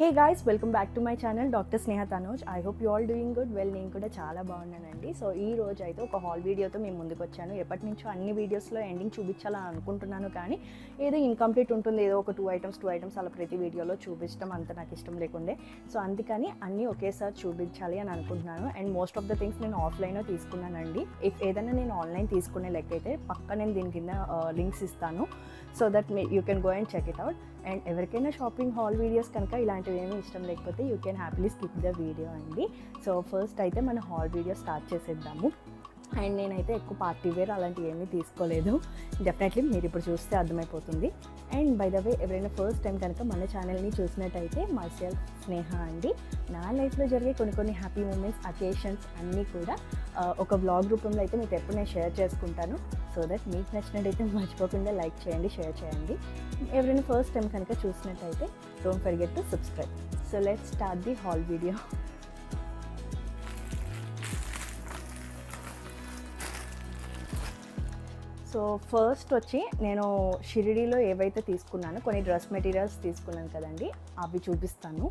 Hey guys, welcome back to my channel doctor Sneha Tanoj. I hope you all doing good. నేను కూడా చాలా బాగున్నానండి. So ఈ రోజు అయితే ఒక హాల్ వీడియోతో మేము ముందుకు వచ్చాను. ఎప్పటి నుంచో అన్ని వీడియోస్లో ఎండింగ్ చూపించాలని అనుకుంటున్నాను, కానీ ఏదో ఇన్కంప్లీట్ ఉంటుంది. ఏదో ఒక టూ ఐటమ్స్ అలా ప్రతి వీడియోలో చూపించడం అంత నాకు ఇష్టం లేకుండే. సో అందుకని అన్నీ ఒకేసారి చూపించాలి అని అనుకుంటున్నాను. And most of the things నేను ఆఫ్లైన్లో తీసుకున్నానండి. ఏదైనా నేను ఆన్లైన్ తీసుకునే లెక్క అయితే పక్క నేను దీని కింద లింక్స్ ఇస్తాను, so that you can go and check it out. And ఎవరికైనా షాపింగ్ హాల్ వీడియోస్ కనుక ఇలాంటివి ఏమీ ఇష్టం లేకపోతే you can happily skip the video అండి. సో ఫస్ట్ అయితే మన హాల్ వీడియో స్టార్ట్ చేసేద్దాము. అండ్ నేనైతే ఎక్కువ పార్టీ వేర్ అలాంటివి ఏమీ తీసుకోలేదు. డెఫినెట్లీ మీరు ఇప్పుడు చూస్తే అర్థమైపోతుంది. అండ్ బై ద వే, ఎవరైనా ఫస్ట్ టైం కనుక మన ఛానల్ని చూసినట్టయితే మై సెల్ఫ్ స్నేహ అండి. నా లైఫ్లో జరిగే కొన్ని హ్యాపీ మూమెంట్స్, అకేషన్స్ అన్నీ కూడా ఒక వ్లాగ్ రూపంలో అయితే మీకు ఎప్పుడు నేను షేర్ చేసుకుంటాను. సో దట్ మీకు నచ్చినట్టయితే మర్చిపోకుండా లైక్ చేయండి, షేర్ చేయండి. ఎవరైనా ఫస్ట్ టైం కనుక చూసినట్టయితే don't forget to subscribe. So let's start the hall video. So first వచ్చి నేను షిరిడీలో ఏవైతే తీసుకున్నానో కొన్ని డ్రెస్ మెటీరియల్స్ తీసుకున్నాను కదండి, అవి చూపిస్తాను.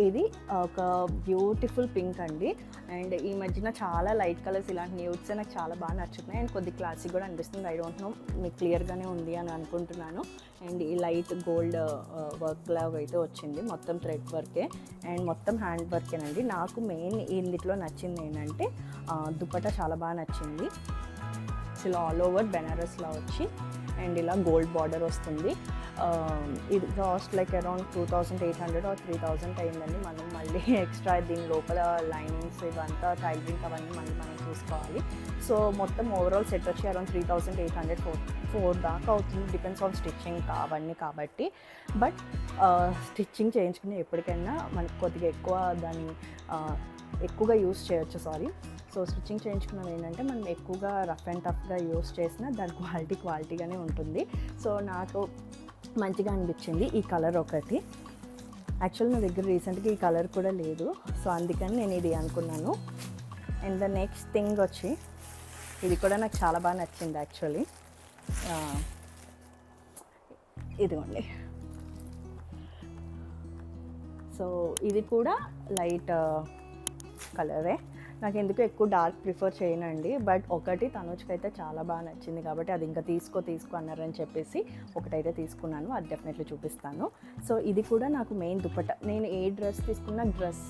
ఇది ఒక బ్యూటిఫుల్ పింక్ అండి. అండ్ ఈ మధ్యన చాలా లైట్ కలర్స్, ఇలాంటి న్యూడ్స్ నాకు చాలా బాగా నచ్చుతున్నాయి. అండ్ కొద్ది క్లాసిక్ కూడా అనిపిస్తుంది. ఐ డోంట్ నో మీకు క్లియర్గానే ఉంది అని అనుకుంటున్నాను. అండ్ ఈ లైట్ గోల్డ్ వర్క్ లాగా అయితే వచ్చింది, మొత్తం థ్రెడ్ వర్కే అండ్ మొత్తం హ్యాండ్ వర్కేనండి. నాకు మెయిన్ ఇందులో నచ్చింది ఏంటంటే దుపట్టా చాలా బాగా నచ్చింది. ఇలా ఆల్ ఓవర్ బెనారస్లా వచ్చి అండ్ ఇలా గోల్డ్ బార్డర్ వస్తుంది. ఇది కాస్ట్ లైక్ అరౌండ్ 2800 or 3000 అయిందండి. మనం మళ్ళీ ఎక్స్ట్రా దీని లోపల లైనింగ్స్ ఇవంతా టైలరింగ్ అవన్నీ మళ్ళీ మనం చూసుకోవాలి. సో మొత్తం ఓవరాల్ సెట్ వచ్చి అరౌండ్ 3800 4 దాకా అవుతుంది. డిపెండ్స్ ఆన్ స్టిచ్చింగ్ అవన్నీ కాబట్టి. బట్ స్టిచ్చింగ్ చేయించుకునే ఎప్పటికైనా మనకి కొద్దిగా దాన్ని ఎక్కువగా యూస్ చేయొచ్చు. సో స్టిచ్చింగ్ చేయించుకున్నది ఏంటంటే మనం ఎక్కువగా రఫ్ అండ్ టఫ్గా యూస్ చేసినా దాని క్వాలిటీగానే ఉంటుంది. సో నాకు మంచిగా అనిపించింది ఈ కలర్ ఒకటి. యాక్చువల్ నా దగ్గర రీసెంట్గా ఈ కలర్ కూడా లేదు, సో అందుకని నేను ఇది అనుకున్నాను. అండ్ ద నెక్స్ట్ థింగ్ వచ్చి ఇది కూడా నాకు చాలా బాగా నచ్చింది యాక్చువల్లీ. ఇదిగోండి. సో ఇది కూడా లైట్ కలరే. నాకు ఎందుకు ఎక్కువ డార్క్ ప్రిఫర్ చేయనండి, బట్ ఒకటి తనుజ్కి అయితే చాలా బాగా నచ్చింది కాబట్టి అది ఇంకా తీసుకో అన్నారని చెప్పేసి ఒకటైతే తీసుకున్నాను. అది డెఫినెట్లీ చూపిస్తాను. సో ఇది కూడా నాకు మెయిన్ దుపట్టా. నేను ఏ డ్రెస్ తీసుకున్నా డ్రెస్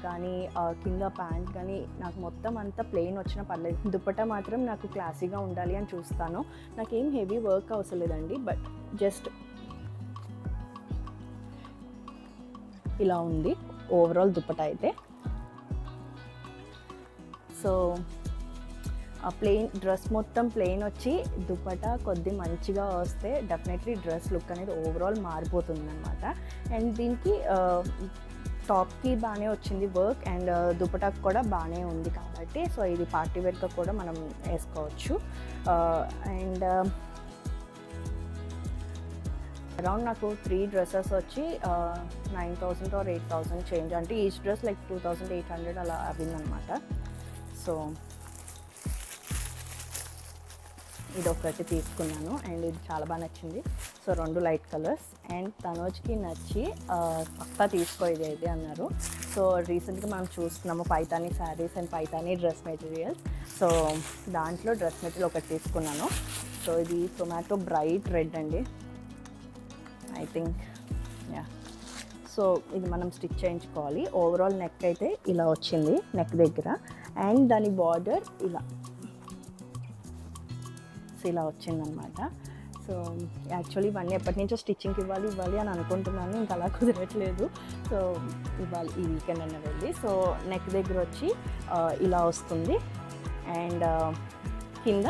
కానీ కింద ప్యాంట్ కానీ నాకు మొత్తం అంతా ప్లెయిన్ వచ్చినా పర్లేదు, దుపట్టా మాత్రం నాకు క్లాసీగా ఉండాలి అని చూస్తాను. నాకేం హెవీ వర్క్ అవసరం లేదండి, బట్ జస్ట్ ఇలా ఉంది ఓవరాల్ దుపట్టా అయితే. సో ప్లెయిన్ డ్రెస్ మొత్తం ప్లెయిన్ వచ్చి దుపట్టా కొద్ది మంచిగా వస్తే డెఫినెట్లీ డ్రెస్ లుక్ అనేది ఓవరాల్ మారిపోతుంది అనమాట. అండ్ దీనికి టాప్కి బాగానే వచ్చింది వర్క్, అండ్ దుపట్టాకి కూడా బాగానే ఉంది కాబట్టి సో ఇది పార్టీ వేర్గా కూడా మనం వేసుకోవచ్చు. అండ్ అరౌండ్ నాకు 3 డ్రెస్సెస్ వచ్చి 9000 or 8000 చేంజ్, అంటే ఈచ్ డ్రెస్ లైక్ 2800 అలా అయిందనమాట. సో ఇది ఒకటి తీసుకున్నాను అండ్ ఇది చాలా బాగా నచ్చింది. So 2 light colours. అండ్ తనోజ్కి నచ్చి పక్కా తీసుకో ఇది అన్నారు. సో రీసెంట్గా మనం చూస్తున్నాము Paithani saris and Paithani dress materials. So దాంట్లో డ్రెస్ మెటీరియల్ ఒకటి తీసుకున్నాను. సో ఇది టొమాటో బ్రైట్ రెడ్ అండి, ఐ థింక్. యా. సో ఇది మనం స్టిచ్ చేయించుకోవాలి. ఓవరాల్ నెక్ అయితే ఇలా వచ్చింది నెక్ దగ్గర, అండ్ దాని బార్డర్ ఇలా వచ్చిందనమాట. సో యాక్చువల్లీ ఇవన్నీ ఎప్పటి నుంచో స్టిచ్చింగ్కి ఇవ్వాలి అని అనుకుంటున్నాను, ఇంకా అలా కుదరట్లేదు. సో ఇవాళ ఈ వీకెండ్ అన్న వెళ్ళి. సో నెక్ దగ్గర వచ్చి ఇలా వస్తుంది, అండ్ కింద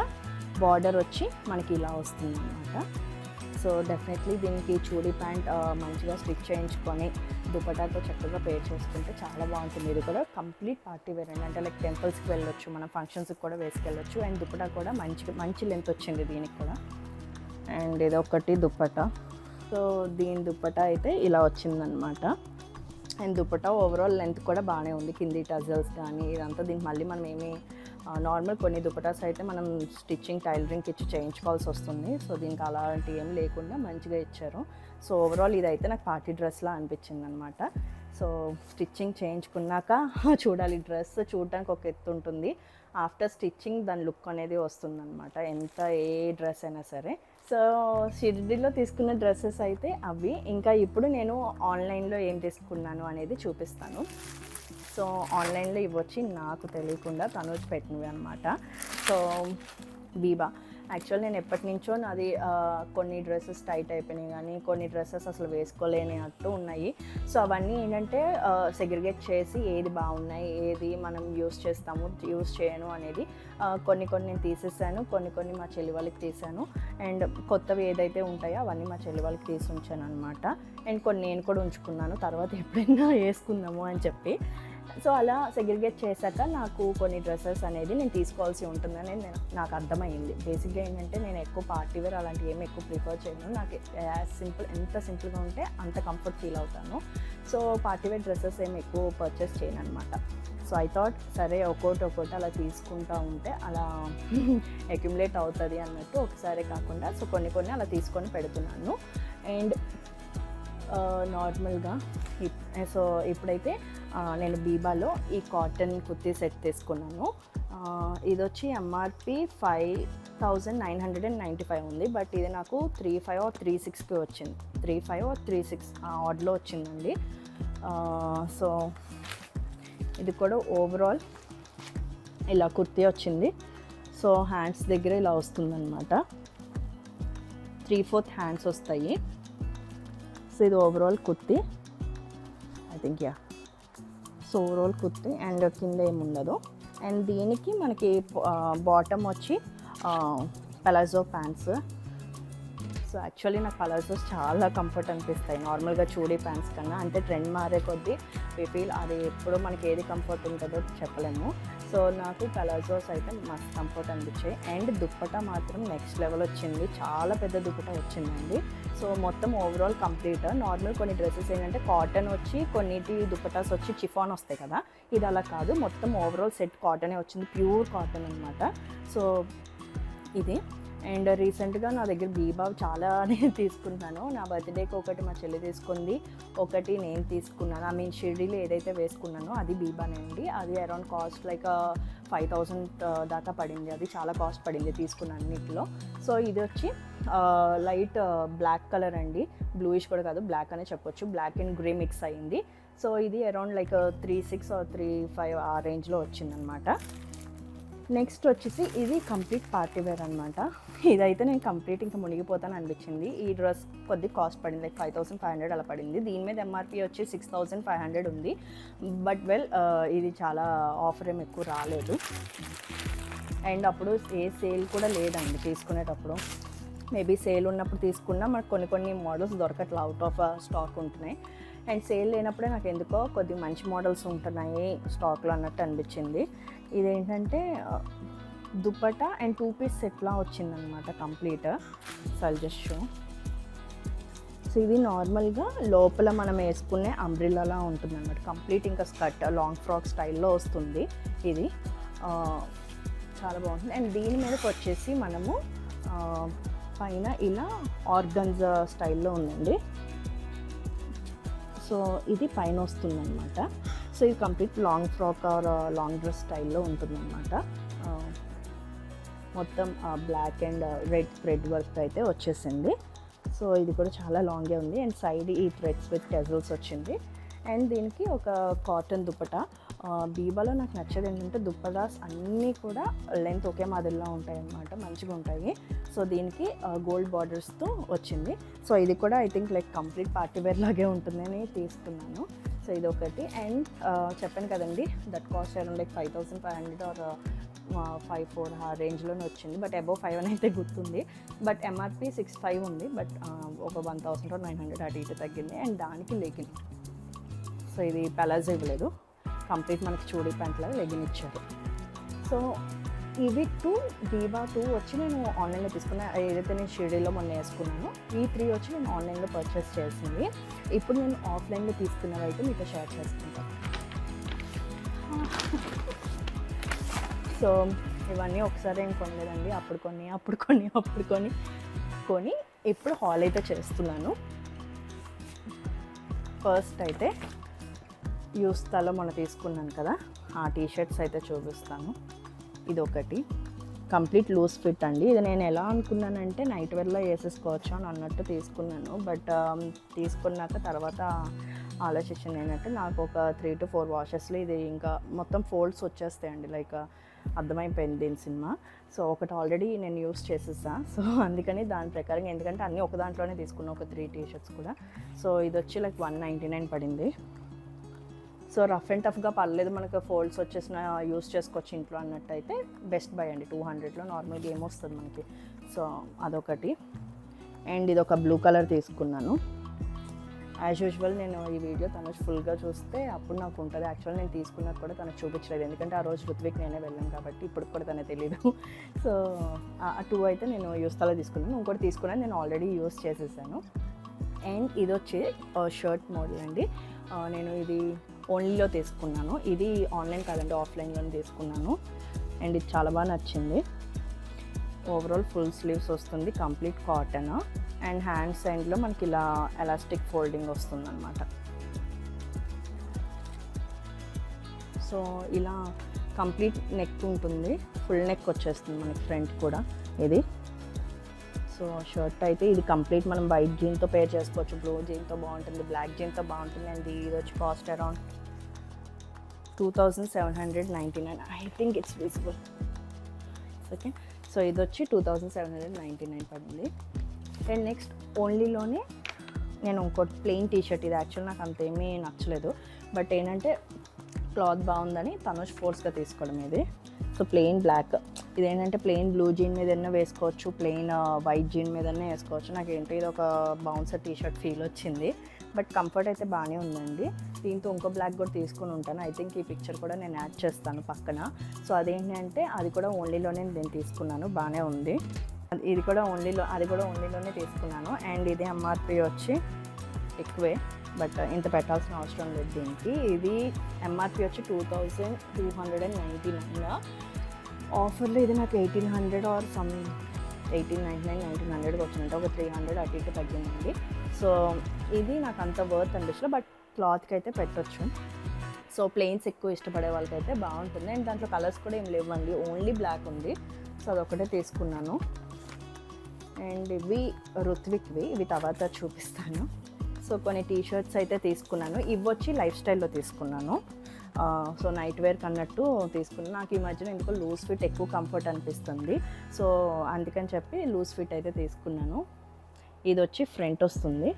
బార్డర్ వచ్చి మనకి ఇలా వస్తుంది అనమాట. సో డెఫినెట్లీ దీనికి చూడీ ప్యాంట్ మంచిగా స్టిచ్ చేయించుకొని దుపట్టాతో చక్కగా పేర్ చేసుకుంటే చాలా బాగుంటుంది. ఇది కూడా కంప్లీట్ పార్టీ వేర్ అండి, అంటే లైక్ టెంపుల్స్కి వెళ్ళొచ్చు, మనం ఫంక్షన్స్కి కూడా వేసుకెళ్ళొచ్చు. అండ్ దుపట్టా కూడా మంచి లెంత్ వచ్చింది దీనికి కూడా. అండ్ ఇది ఒకటి దుపట్టా. సో దీని దుపట్టా అయితే ఇలా వచ్చిందనమాట. అండ్ దుపట్టా ఓవరాల్ లెంత్ కూడా బాగానే ఉంది, కింది టజల్స్ కానీ ఇదంతా. దీనికి మళ్ళీ మనం ఏమి నార్మల్ కొన్ని దుపటాస్ అయితే మనం స్టిచ్చింగ్ టైలరింగ్కి ఇచ్చి చేయించుకోవాల్సి వస్తుంది. సో దీనికి అలాంటివి ఏం లేకుండా మంచిగా ఇచ్చారు. సో ఓవరాల్ ఇదైతే నాకు పార్టీ డ్రెస్లా అనిపించింది అనమాట. సో స్టిచ్చింగ్ చేయించుకున్నాక చూడాలి, డ్రెస్ చూడడానికి ఒక ఎత్తు ఉంటుంది, ఆఫ్టర్ స్టిచ్చింగ్ దాని లుక్ అనేది వస్తుందన్నమాట, ఎంత ఏ డ్రెస్ అయినా సరే. సో షిర్డీలో తీసుకున్న డ్రెస్సెస్ అయితే అవి. ఇంకా ఇప్పుడు నేను ఆన్లైన్లో ఏం తీసుకున్నాను అనేది చూపిస్తాను. సో ఆన్లైన్లో ఇవి వచ్చి నాకు తెలియకుండా తనుజ్ పెట్టినవి అనమాట. సో బీబా యాక్చువల్ నేను ఎప్పటి నుంచో నాది కొన్ని డ్రెస్సెస్ టైట్ అయిపోయినాయి, కానీ కొన్ని డ్రెస్సెస్ అసలు వేసుకోలేనట్టు ఉన్నాయి. సో అవన్నీ ఏంటంటే సెగ్రిగేట్ చేసి ఏది బాగున్నాయి, ఏది మనం యూస్ చేస్తాము, యూస్ చేయను అనేది కొన్ని నేను తీసేసాను, కొన్ని మా చెల్లి వాళ్ళకి తీసాను. అండ్ కొత్తవి ఏదైతే ఉంటాయో అవన్నీ మా చెల్లి వాళ్ళకి తీసి ఉంచాను అనమాట. అండ్ కొన్ని నేను కూడా ఉంచుకున్నాను, తర్వాత ఎప్పుడైనా వేసుకుందాము అని చెప్పి. సో అలా సెగ్రిగేట్ చేశాక నాకు కొన్ని డ్రెస్సెస్ అనేది నేను తీసుకోవాల్సి ఉంటుందని నాకు అర్థమైంది. బేసిక్గా ఏంటంటే నేను ఎక్కువ పార్టీ వేర్ అలాంటివి ఏమి ఎక్కువ ప్రిఫర్ చేయను. నాకు ఎంత సింపుల్గా ఉంటే అంత కంఫర్ట్ ఫీల్ అవుతాను. సో పార్టీ వేర్ డ్రెస్సెస్ ఏమి ఎక్కువ పర్చేస్ చేయను అనమాట. సో ఐ థాట్ సరే ఒక్కోటి అలా తీసుకుంటూ ఉంటే అలా అక్యుములేట్ అవుతుంది అన్నట్టు, ఒకసారి కాకుండా సో కొన్ని అలా తీసుకొని పెడుతున్నాను. అండ్ నార్మల్గా సో ఇప్పుడైతే నేను బీబాలో ఈ కాటన్ కుర్తీ సెట్ తీసుకున్నాను. ఇది వచ్చి ఎంఆర్పి 5995 ఉంది, బట్ ఇది నాకు 35 or 36కి వచ్చింది, 35 or 36 ఆర్డర్లో వచ్చిందండి. సో ఇది కూడా ఓవరాల్ ఇలా కుర్తీ వచ్చింది. సో హ్యాండ్స్ దగ్గర ఇలా వస్తుందన్నమాట, 3/4 హ్యాండ్స్ వస్తాయి. సో ఇది overall kurti, I think yeah. So overall kurti and కింద ఏముండదు. అండ్ దీనికి మనకి బాటమ్ వచ్చి పలాజో ప్యాంట్స్. సో యాక్చువల్లీ నాకు పలాజోస్ చాలా కంఫర్ట్ అనిపిస్తాయి నార్మల్గా చూడీ ప్యాంట్స్ కన్నా. అంటే ట్రెండ్ మారే కొద్దీ వి ఫీల్ అది ఎప్పుడో మనకి ఏది కంఫర్ట్ ఉంటుందో చెప్పలేము. సో నాకు పలాజోస్ అయితే మస్త్ కంఫర్ట్ అనిపించాయి. అండ్ దుప్పటా మాత్రం నెక్స్ట్ లెవెల్ వచ్చింది, చాలా పెద్ద దుప్పటా వచ్చిందండి. సో మొత్తం ఓవరాల్ కంప్లీట్. నార్మల్ కొన్ని డ్రెస్సెస్ ఏంటంటే కాటన్ వచ్చి కొన్నిటి దుప్పటాస్ వచ్చి చిఫాన్ వస్తాయి కదా, ఇది అలా కాదు, మొత్తం ఓవరాల్ సెట్ కాటనే వచ్చింది, ప్యూర్ కాటన్ అనమాట. సో ఇది. అండ్ రీసెంట్గా నా దగ్గర బీబా చాలా నేను తీసుకుంటాను. నా బర్త్డేకి ఒకటి మా చెల్లి తీసుకుంది, ఒకటి నేను తీసుకున్నాను. షిర్డీలో ఏదైతే వేసుకున్నానో అది బీబానే అండి. అది అరౌండ్ కాస్ట్ లైక్ 5000 దాకా పడింది, అది చాలా కాస్ట్ పడింది తీసుకున్న అన్నిటిలో. సో ఇది వచ్చి లైట్ బ్లాక్ కలర్ అండి, బ్లూయిష్ కూడా కాదు, బ్లాక్ అనే చెప్పొచ్చు, బ్లాక్ అండ్ గ్రే మిక్స్ అయ్యింది. సో ఇది అరౌండ్ లైక్ 36 or 35 ఆ రేంజ్లో వచ్చిందనమాట. నెక్స్ట్ వచ్చేసి ఇది కంప్లీట్ పార్టీ వేర్ అనమాట. ఇదైతే నేను కంప్లీట్ ఇంకా మునిగిపోతాను అనిపించింది. ఈ డ్రెస్ కొద్ది కాస్ట్ పడింది, లైక్ 5500 అలా పడింది. దీని మీద ఎంఆర్పి వచ్చి 6500 ఉంది. బట్ వెల్ ఇది చాలా ఆఫర్ ఏమి ఎక్కువ రాలేదు. అండ్ అప్పుడు ఏ సేల్ కూడా లేదండి తీసుకునేటప్పుడు. మేబీ సేల్ ఉన్నప్పుడు తీసుకున్నా మనకు కొన్ని మోడల్స్ దొరకట్లా, అవుట్ ఆఫ్ స్టాక్ ఉంటున్నాయి. అండ్ సేల్ లేనప్పుడే నాకు ఎందుకో కొద్దిగా మంచి మోడల్స్ ఉంటున్నాయి స్టాక్లో అన్నట్టు అనిపించింది. ఇదేంటంటే దుపట్టా అండ్ 2 పీస్ సెట్లా వచ్చిందనమాట కంప్లీట్. Suggest show. సో ఇది నార్మల్గా లోపల మనం వేసుకునే అంబ్రిల్లాలా ఉంటుంది అనమాట, కంప్లీట్ ఇంకా స్కర్ట్ లాంగ్ ఫ్రాక్ స్టైల్లో వస్తుంది. ఇది చాలా బాగుంటుంది. అండ్ దీని మీదకి వచ్చేసి మనము పైన ఇలా ఆర్గన్జా స్టైల్లో ఉందండి. సో ఇది పైన వస్తుందన్నమాట. సో ఇది complete long frock or long dress స్టైల్లో ఉంటుందన్నమాట. మొత్తం black and red thread work అయితే వచ్చేసింది. సో ఇది కూడా చాలా లాంగే ఉంది. అండ్ సైడ్ ఈ థ్రెడ్స్ విత్ టెజల్స్ వచ్చింది. అండ్ దీనికి ఒక కాటన్ దుపట్టా. బీబాలో నాకు నచ్చేది ఏంటంటే దుప్పటాస్ అన్నీ కూడా లెంత్ ఒకే మాదిరిలా ఉంటాయి అన్నమాట, మంచిగా ఉంటాయి. సో దీనికి గోల్డ్ బార్డర్స్తో వచ్చింది. సో ఇది కూడా I think like complete party wear లాగే ఉంటుందని తీసుకున్నాను. సో ఇది ఒకటి. అండ్ చెప్పాను కదండి, that cost around like 5500 or 54 ఆ రేంజ్లోనే వచ్చింది. బట్ అబోవ్ 5 అని అయితే గుర్తుంది. బట్ ఎంఆర్పి 65 ఉంది, బట్ ఒక 1000 or 900 అటు ఇటు తగ్గింది. అండ్ దానికి లెగిన్. సో ఇది పలాజో ఇవ్వలేదు, కంప్లీట్ మనకి చూడీ ప్యాంట్ లాగా లెగిన్ ఇచ్చారు. సో ఇవి 2 దీవా 2 వచ్చి నేను ఆన్లైన్లో తీసుకున్నా, ఏదైతే నేను షిరిడీలో మొన్న వేసుకున్నానో. ఈ 3 వచ్చి నేను ఆన్లైన్లో పర్చేస్ చేసింది. ఇప్పుడు నేను ఆఫ్లైన్లో తీసుకున్నవి అయితే మీతో షేర్ చేసుకుంటాను. సో ఇవన్నీ ఒకసారి ఏం కొనలేదండి, అప్పుడు కొని ఇప్పుడు హాల్ అయితే చేస్తున్నాను. ఫస్ట్ అయితే యూస్తాలో మొన్న తీసుకున్నాను కదా, ఆ టీషర్ట్స్ అయితే చూపిస్తాను. ఇది ఒకటి కంప్లీట్ లూజ్ ఫిట్ అండి. ఇది నేను ఎలా అనుకున్నానంటే నైట్ వేర్లో వేసేసుకోవచ్చు అని అన్నట్టు తీసుకున్నాను. బట్ తీసుకున్నాక తర్వాత ఆలోచించింది ఏంటంటే నాకు ఒక 3 to 4 వాషెస్లో ఇది ఇంకా మొత్తం ఫోల్డ్స్ వచ్చేస్తాయండి. లైక్ అర్థమైపోయింది దీని సినిమా. సో ఒకటి ఆల్రెడీ నేను యూస్ చేసేసా. సో అందుకని దాని ప్రకారం, ఎందుకంటే అన్నీ ఒక దాంట్లోనే తీసుకున్నా, ఒక 3 టీషర్ట్స్ కూడా. సో ఇది వచ్చి లైక్ 199 పడింది. సో రఫ్ అండ్ టఫ్గా పర్లేదు, మనకు ఫోల్డ్స్ వచ్చేసిన యూస్ చేసుకోవచ్చు ఇంట్లో అన్నట్టు అయితే బెస్ట్ బై అండి. 200లో నార్మల్గా ఏమొస్తుంది మనకి. సో అదొకటి. అండ్ ఇది ఒక బ్లూ కలర్ తీసుకున్నాను. యాజ్ యూజువల్ నేను ఈ వీడియో తను ఫుల్గా చూస్తే అప్పుడు నాకు ఉంటుంది. యాక్చువల్ నేను తీసుకున్నది కూడా తనకు చూపించలేదు, ఎందుకంటే ఆ రోజు ఋత్విక్ నేనే వెళ్ళాను కాబట్టి ఇప్పుడు కూడా తనకు తెలియదు. సో ఆ 2 అయితే నేను యూస్తాలో తీసుకున్నాను. ఇంకోటి తీసుకున్నాను, నేను ఆల్రెడీ యూస్ చేసేసాను. అండ్ ఇది వచ్చి షర్ట్ మోడల్ అండి. నేను ఇది ఓన్లీలో తీసుకున్నాను. ఇది ఆన్లైన్ కాదండి, ఆఫ్లైన్లోనే తీసుకున్నాను. అండ్ ఇది చాలా బాగా నచ్చింది. ఓవరాల్ ఫుల్ స్లీవ్స్ వస్తుంది, కంప్లీట్ కాటన్. అండ్ హ్యాండ్స్ ఎండ్లో మనకి ఇలా ఎలాస్టిక్ ఫోల్డింగ్ వస్తుంది అనమాట. సో ఇలా కంప్లీట్ నెక్ ఉంటుంది, ఫుల్ నెక్ వచ్చేస్తుంది మనకి ఫ్రంట్ కూడా ఇది. సో షర్ట్ అయితే ఇది కంప్లీట్ మనం వైట్ జీన్తో పేర్ చేసుకోవచ్చు, బ్లూ జీన్తో బాగుంటుంది, బ్లాక్ జీన్తో బాగుంటుంది. అండ్ ఇది వచ్చి cost around 2799. I think it's visible. Okay, so ఇది వచ్చి 2799 పడింది. అండ్ నెక్స్ట్ ఓన్లీలోనే నేను ఇంకోటి ప్లెయిన్ టీషర్ట్. ఇది యాక్చువల్ నాకు అంతేమీ నచ్చలేదు, బట్ ఏంటంటే క్లాత్ బాగుందని తనుష్ ఫోర్స్గా తీసుకోవడం ఇది. సో ప్లెయిన్ బ్లాక్, ఇదేంటంటే ప్లెయిన్ బ్లూ జీన్ మీదనే వేసుకోవచ్చు, ప్లెయిన్ వైట్ జీన్ మీదనే వేసుకోవచ్చు. నాకు ఏంటో ఇది ఒక బౌన్సర్ టీషర్ట్ ఫీల్ వచ్చింది, బట్ కంఫర్ట్ అయితే బాగానే ఉందండి. దీంతో ఇంకో బ్లాక్ కూడా తీసుకొని ఉంటాను. ఐ థింక్ ఈ పిక్చర్ కూడా నేను యాడ్ చేస్తాను పక్కన. సో అదేంటంటే అది కూడా ఓన్లీలోనే నేను తీసుకున్నాను, బాగానే ఉంది. అది కూడా ఓన్లీలోనే తీసుకున్నాను. అండ్ ఇది ఎంఆర్పి వచ్చి ఎక్కువే, బట్ ఇంత పెట్టాల్సిన అవసరం లేదు దీనికి. ఇది ఎంఆర్పి వచ్చి 2299. ఆఫర్లో ఇది నాకు 1800 ఆర్ సమ్ 1899, 1900 వచ్చిందంటే ఒక 300 అటు ఇటు తగ్గిందండి. సో ఇది నాకు అంత వర్త్ అనిపించలేదు, బట్ క్లాత్కి అయితే పెట్టొచ్చు. సో ప్లెయిన్స్ ఎక్కువ ఇష్టపడే వాళ్ళకైతే బాగుంటుంది. అండ్ దాంట్లో కలర్స్ కూడా ఏం లేవండి, ఓన్లీ బ్లాక్ ఉంది. సో అదొకటే తీసుకున్నాను. అండ్ ఇవి ఋత్విక్వి, ఇవి తర్వాత చూపిస్తాను. సో కొన్ని టీషర్ట్స్ అయితే తీసుకున్నాను. ఇవి వచ్చి లైఫ్ స్టైల్లో తీసుకున్నాను. సో నైట్ వేర్కి అన్నట్టు తీసుకున్నాను. నాకు ఈ మధ్యన ఎందుకో లూజ్ ఫిట్ ఎక్కువ కంఫర్ట్ అనిపిస్తుంది. సో అందుకని చెప్పి లూజ్ ఫిట్ అయితే తీసుకున్నాను. ఇది వచ్చి ఫ్రంట్ వస్తుంది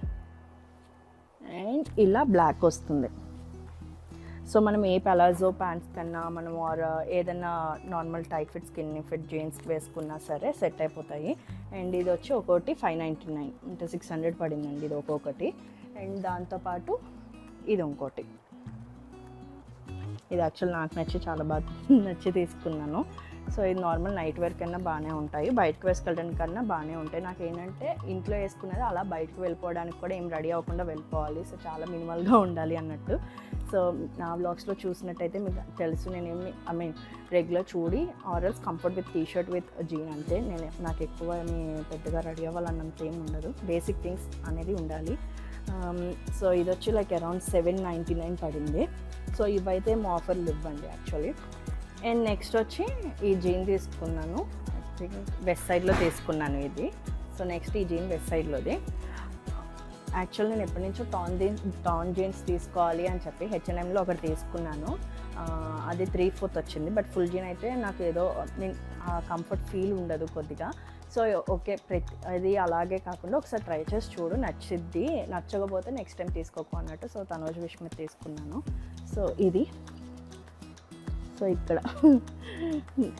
అండ్ ఇలా బ్లాక్ వస్తుంది. సో మనం ఏ పలాజో ప్యాంట్స్ కన్నా మనం ఆర్ ఏదైనా normal tight fit skin fit jeans వేసుకున్నా సరే సెట్ అయిపోతాయి. అండ్ ఇది వచ్చి ఒకటి 599 అంటే 600 పడిందండి ఇది ఒక్కొక్కటి. అండ్ దాంతోపాటు ఇది ఇంకోటి, ఇది యాక్చువల్ నాకు నచ్చి చాలా బాగా నచ్చి తీసుకున్నాను. సో ఇది నార్మల్ నైట్ వేర్ కన్నా బాగానే ఉంటాయి, బయటకు వేసుకోవడానికి కన్నా బాగానే ఉంటాయి. నాకు ఏంటంటే ఇంట్లో వేసుకునేది అలా బయటకు వెళ్ళిపోవడానికి కూడా ఏం రెడీ అవ్వకుండా వెళ్ళిపోవాలి. సో చాలా మినిమల్గా ఉండాలి అన్నట్టు. సో నా వ్లాగ్స్లో చూసినట్టయితే మీకు తెలుసు, నేనేమి రెగ్యులర్ చూడి or else comfort with t-shirt with jean అంతే. నాకు ఎక్కువ పెద్దగా రెడీ అవ్వాలన్నంత ఏమి ఉండదు, బేసిక్ థింగ్స్ అనేది ఉండాలి. సో ఇది వచ్చి లైక్ అరౌండ్ 799 పడింది. సో ఇవైతే మా ఆఫర్లు ఇవ్వండి యాక్చువల్లీ. అండ్ నెక్స్ట్ వచ్చి ఈ జీన్ తీసుకున్నాను, వెస్ట్ సైడ్లో తీసుకున్నాను ఇది. సో నెక్స్ట్ ఈ జీన్ వెస్ట్ సైడ్లోది. యాక్చువల్ నేను ఎప్పటి నుంచో టాన్ జీన్స్ తీసుకోవాలి అని చెప్పి H&Mలో ఒకటి తీసుకున్నాను. అది 3/4 వచ్చింది, బట్ ఫుల్ జీన్ అయితే నాకు ఏదో కంఫర్ట్ ఫీల్ ఉండదు కొద్దిగా. సో ఓకే, అది అలాగే కాకుండా ఒకసారి ట్రై చేసి చూడు, నచ్చిద్ది, నచ్చకపోతే నెక్స్ట్ టైం తీసుకోకు అన్నట్టు. సో తనోజ్ విష్మిత్ తీసుకున్నాను. సో ఇది, సో ఇక్కడ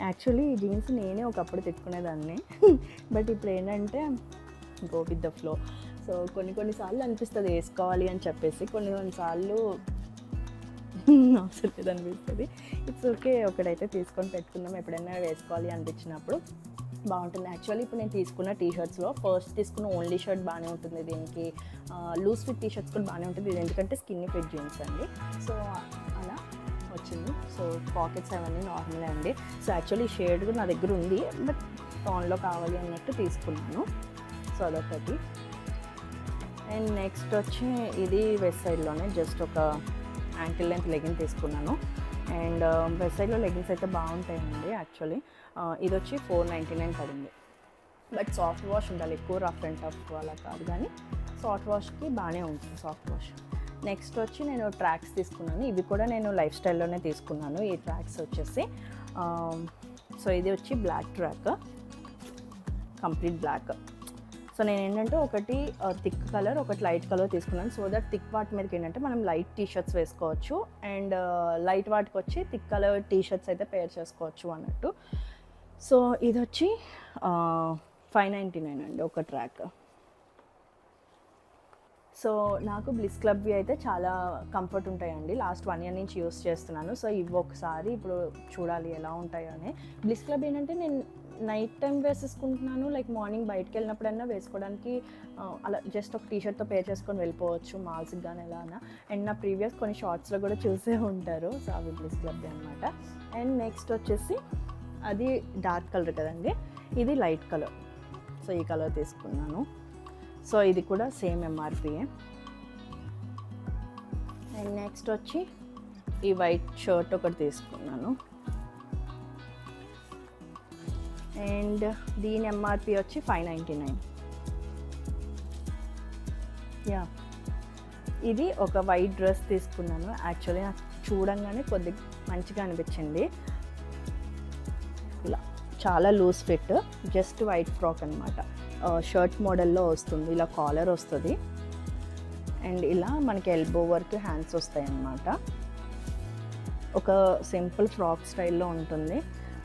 యాక్చువల్లీ ఈ జీన్స్ నేనే ఒకప్పుడు తిట్టుకునేదాన్ని, బట్ ఇప్పుడు ఏంటంటే go with the flow. So కొన్నిసార్లు అనిపిస్తుంది వేసుకోవాలి అని చెప్పేసి, కొన్నిసార్లు అవసరం లేదనిపిస్తుంది. ఇట్స్ ఓకే, ఒకటైతే తీసుకొని పెట్టుకుందాం, ఎప్పుడైనా వేసుకోవాలి అనిపించినప్పుడు బాగుంటుంది. యాక్చువల్లీ ఇప్పుడు నేను తీసుకున్న టీషర్ట్స్లో ఫస్ట్ తీసుకున్న ఓన్లీ షర్ట్ బాగానే ఉంటుంది, దీనికి లూజ్ ఫిట్ టీషర్ట్స్ కూడా బాగానే ఉంటుంది. ఇది ఎందుకంటే స్కిన్నీ ఫిట్ జీన్స్ అండి. సో అలా వచ్చింది. సో పాకెట్స్ అవన్నీ నార్మలే అండి. సో యాక్చువల్లీ షేడ్ కూడా నా దగ్గర ఉంది, బట్ టోన్లో కావాలి అన్నట్టు తీసుకున్నాను. సో అదొకటి. అండ్ నెక్స్ట్ వచ్చి ఇది వెస్ట్ సైడ్లోనే జస్ట్ ఒక యాంకిల్ లెంత్ లెగిన్ తీసుకున్నాను. అండ్ వెస్ట్ సైడ్లో లెగిన్స్ అయితే బాగుంటాయండి. యాక్చువల్లీ ఇది వచ్చి 499 పడింది. బట్ సాఫ్ట్ వాష్ ఉండాలి, ఎక్కువ రఫ్ అండ్ టఫ్ అలా కాదు, కానీ సాఫ్ట్ వాష్కి బాగానే ఉంటుంది సాఫ్ట్ వాష్. నెక్స్ట్ వచ్చి నేను ట్రాక్స్ తీసుకున్నాను. ఇవి కూడా నేను లైఫ్ స్టైల్లోనే తీసుకున్నాను. ఈ ట్రాక్స్ వచ్చేసి సో ఇది వచ్చి black track, complete black. So నేను ఏంటంటే ఒకటి థిక్ కలర్, ఒకటి లైట్ కలర్ తీసుకున్నాను. సో దట్ థిక్ వాటి మీదకి ఏంటంటే మనం లైట్ టీషర్ట్స్ వేసుకోవచ్చు, అండ్ లైట్ వాటికి వచ్చి థిక్ కలర్ టీషర్ట్స్ అయితే పేర్ చేసుకోవచ్చు అన్నట్టు. సో ఇది వచ్చి 599 అండి ఒక ట్రాక్. సో నాకు బ్లిస్ క్లబ్వి అయితే చాలా కంఫర్ట్ ఉంటాయండి. లాస్ట్ 1 year నుంచి యూస్ చేస్తున్నాను. సో ఇవి ఒకసారి ఇప్పుడు చూడాలి ఎలా ఉంటాయో అని. బ్లిస్ క్లబ్ ఏంటంటే నేను నైట్ టైం వేసేసుకుంటున్నాను, లైక్ మార్నింగ్ బయటకు వెళ్ళినప్పుడైనా వేసుకోవడానికి అలా జస్ట్ ఒక టీషర్ట్తో పేర్ చేసుకొని వెళ్ళిపోవచ్చు మాల్స్కి కానీ ఎలా అన్నా. అండ్ నా ప్రీవియస్ కొన్ని షార్ట్స్లో కూడా చూసే ఉంటారు. సో అవి బ్లిస్ క్లబ్ అనమాట. అండ్ నెక్స్ట్ వచ్చేసి అది డార్క్ కలర్ కదండి, ఇది లైట్ కలర్. సో ఈ కలర్ తీసుకున్నాను. సో ఇది కూడా సేమ్ ఎంఆర్పియే. అండ్ నెక్స్ట్ వచ్చి ఈ వైట్ షర్ట్ ఒకటి తీసుకున్నాను. అండ్ దీని ఎంఆర్పి వచ్చి 599. యా, ఇది ఒక వైట్ డ్రెస్ తీసుకున్నాను. యాక్చువల్లీ నాకు చూడంగానే కొద్దిగా మంచిగా అనిపించింది. ఇలా చాలా loose fit, just white frock అనమాట. షర్ట్ మోడల్లో వస్తుంది, ఇలా కాలర్ వస్తుంది, అండ్ ఇలా మనకి ఎల్బో వరకు హ్యాండ్స్ వస్తాయి అన్నమాట. ఒక సింపుల్ ఫ్రాక్ స్టైల్లో ఉంటుంది.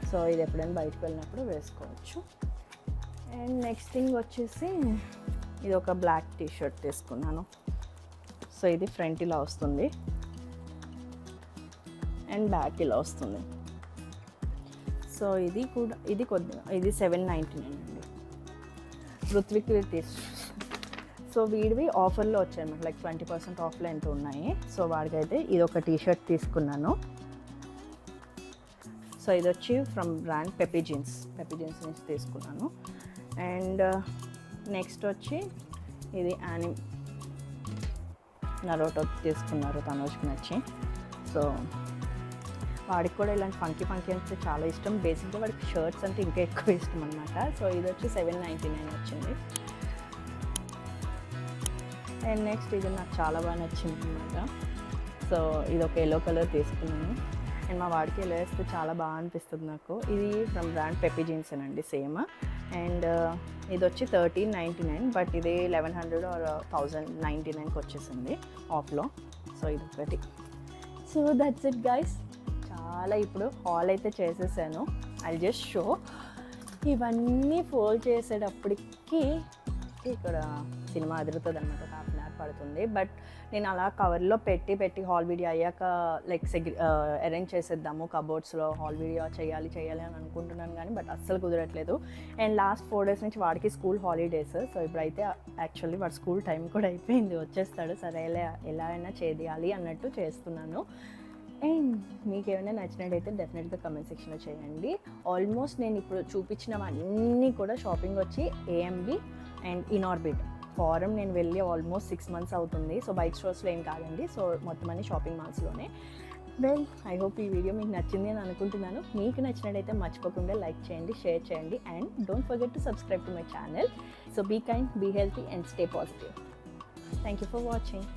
సో ఇది ఎప్పుడైనా బయటకు వెళ్ళినప్పుడు వేసుకోవచ్చు. అండ్ నెక్స్ట్ థింగ్ వచ్చేసి ఇది ఒక బ్లాక్ టీ షర్ట్ తీసుకున్నాను. సో ఇది ఫ్రంట్ ఇలా వస్తుంది అండ్ బ్యాక్ ఇలా వస్తుంది. సో ఇది కూడా కొద్దిగా ఇది 799 అండి. ఋత్విక్ సో వీడివి ఆఫర్లో వచ్చాయన్నమాట, లైక్ 20% ఆఫ్లో ఎంత ఉన్నాయి. సో వాడికైతే ఇది ఒక టీ షర్ట్ తీసుకున్నాను. సో ఇది వచ్చి ఫ్రమ్ బ్రాండ్ పెప్పీ జీన్స్ నుంచి తీసుకున్నాను. అండ్ నెక్స్ట్ వచ్చి ఇది నరోటో తీసుకున్నారు తనోజ్కి నచ్చి. సో వాడికి కూడా ఇలాంటి ఫంకీ అంటే చాలా ఇష్టం. బేసిక్గా వాడికి షర్ట్స్ అంటే ఇంకా ఎక్కువ ఇష్టం అనమాట. సో ఇది వచ్చి 799 వచ్చింది. అండ్ నెక్స్ట్ ఇది నాకు చాలా బాగా నచ్చింది అనమాట. సో ఇది ఒక ఎల్లో కలర్ తీసుకున్నాను. అండ్ మా వాడికి ఎలా వేస్తే చాలా బాగా అనిపిస్తుంది నాకు. ఇది ఫ్రమ్ బ్రాండ్ పెప్పీ జీన్స్ అండి సేమ్. అండ్ ఇది వచ్చి 1399, బట్ ఇది 1100 or 1099కి వచ్చేసింది ఆఫ్లో. సో ఇది ఒకటి. So that's it guys. చాలా ఇప్పుడు హాల్ అయితే చేసేసాను. I just show. ఇవన్నీ ఫోల్డ్ చేసేటప్పటికి ఇక్కడ సినిమా అదురుతుంది అనమాట, 1/2 hour పడుతుంది. బట్ నేను అలా కవర్లో పెట్టి హాల్ వీడియో అయ్యాక లైక్ అరేంజ్ చేసేద్దాము కబోర్డ్స్లో, హాల్ వీడియో చేయాలి అని అనుకుంటున్నాను, కానీ బట్ అస్సలు కుదరట్లేదు. అండ్ లాస్ట్ 4 days నుంచి వాడికి స్కూల్ హాలిడేస్. సో ఇప్పుడైతే యాక్చువల్లీ వాడి స్కూల్ టైం కూడా అయిపోయింది, వచ్చేస్తాడు. సరే ఎలా అయినా చేయాలి అన్నట్టు చేస్తున్నాను. అండ్ మీకు ఏమైనా నచ్చినట్టయితే డెఫినెట్గా కమెంట్ సెక్షన్లో చేయండి. ఆల్మోస్ట్ నేను ఇప్పుడు చూపించినవన్నీ కూడా షాపింగ్ వచ్చి ఏఎంబి అండ్ ఇనార్బిట్ ఫారం నేను వెళ్ళి ఆల్మోస్ట్ 6 months అవుతుంది. సో బైక్ స్టోర్స్లో ఏం కాదండి. సో మొత్తం అన్ని షాపింగ్ మాల్స్లోనే. వెల్, ఐ హోప్ ఈ వీడియో మీకు నచ్చింది అని అనుకుంటున్నాను. మీకు నచ్చినట్టయితే మర్చిపోకుండా లైక్ చేయండి, షేర్ చేయండి, and don't forget to subscribe to my channel. So be kind, be healthy, and stay positive. Thank you for watching.